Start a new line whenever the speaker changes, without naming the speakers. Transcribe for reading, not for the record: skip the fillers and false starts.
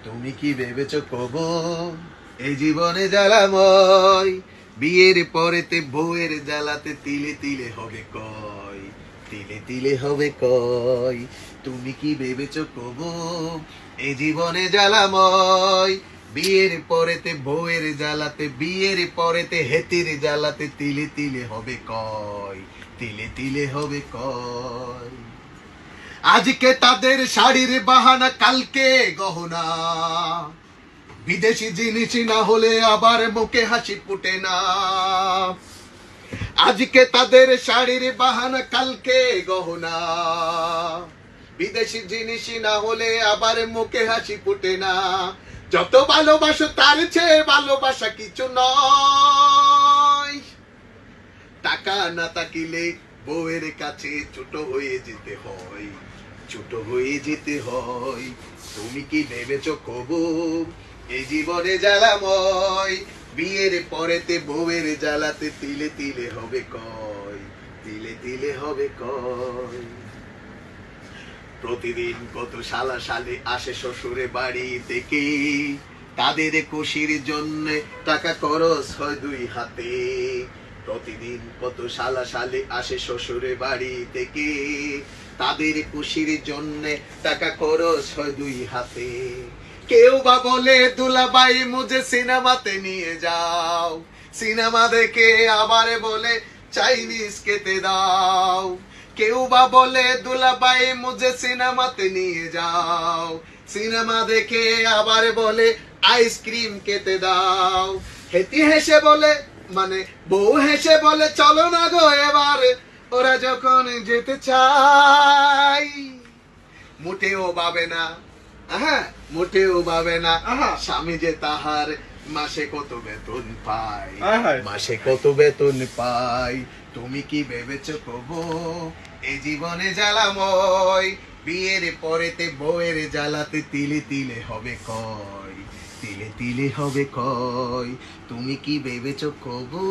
তুমি কি ভেবেছো কবো এই জীবনে জ্বালাময়, বিয়ের পরেতে বউয়ের জ্বালাতে তিলে তিলে হবে কয়, তিলে তিলে হবে কয়। তুমি কি ভেবেছো কবো এই জীবনে জ্বালাময়, বিয়ের পরেতে বউয়ের জ্বালাতে, বিয়ের পরেতে হেতির জ্বালাতে তিলে তিলে হবে কয়, তিলে তিলে হবে কয়। আজকে তাদের শাড়ির বাহানা, কালকে গহনা, বিদেশি জিনিস না হলে আবার মুখে হাসি ফুটে না। আজকে তাদের শাড়ির বাহানা, কালকে গহনা, বিদেশি জিনিস না হলে আবার মুখে হাসি ফুটে না। যত ভালোবাসো তার চেয়ে ভালোবাসা কিছু নয়। টাকা না থাকিলে বউয়ের কাছে ছোট হয়ে যেতে হয়, ছোট হয়ে যেতে হয়। তুমি কি ভেবেছো কবু এই জীবনে জ্বালাময়, বিয়ের পরেতে বউয়ের জ্বালাতে তিলে তিলে হবে কয়, তিলে তিলে হবে কয়। প্রতিদিন কত শালা শালি আসে শ্বশুরে বাড়ি থেকে, তাদের খুশির জন্য টাকা খরচ হয় দুই হাতে। প্রতিদিন কত শালা শালি আসে শ্বশুরে বাড়ি থেকে, তাদের খুশির জন্য টাকা খরচ হয় দুই হাতে। কেউ বা বলে দুলাভাই মুঝে সিনেমাতে নিয়ে যাও, সিনেমা দেখে আবার বলে চাইনিজ খেতে দাও। কেউ বা বলে দুলাভাই মুঝে সিনেমাতে নিয়ে যাও, সিনেমা দেখে আবার বলে আইসক্রিম খেতে দাও। হেতি হেসে বলে, মানে বউ হেসে বলে চলো না গো এবার, ওরা যখন যেতে চাই। মোটেও ভাবে না, হ্যাঁ মোটেও ভাবে না স্বামী যে তাহার মাসে কত বেতন পায়, মাসে কত বেতন পায়। তুমি কি ভেবেছো কবো এই জীবনে জ্বালাময়, বিয়ের পরেতে বউয়ের জ্বালাতে তিলে তিলে হবে কয়, তিলে তিলে হবে কয়। তুমি কি ভেবেছো কবো।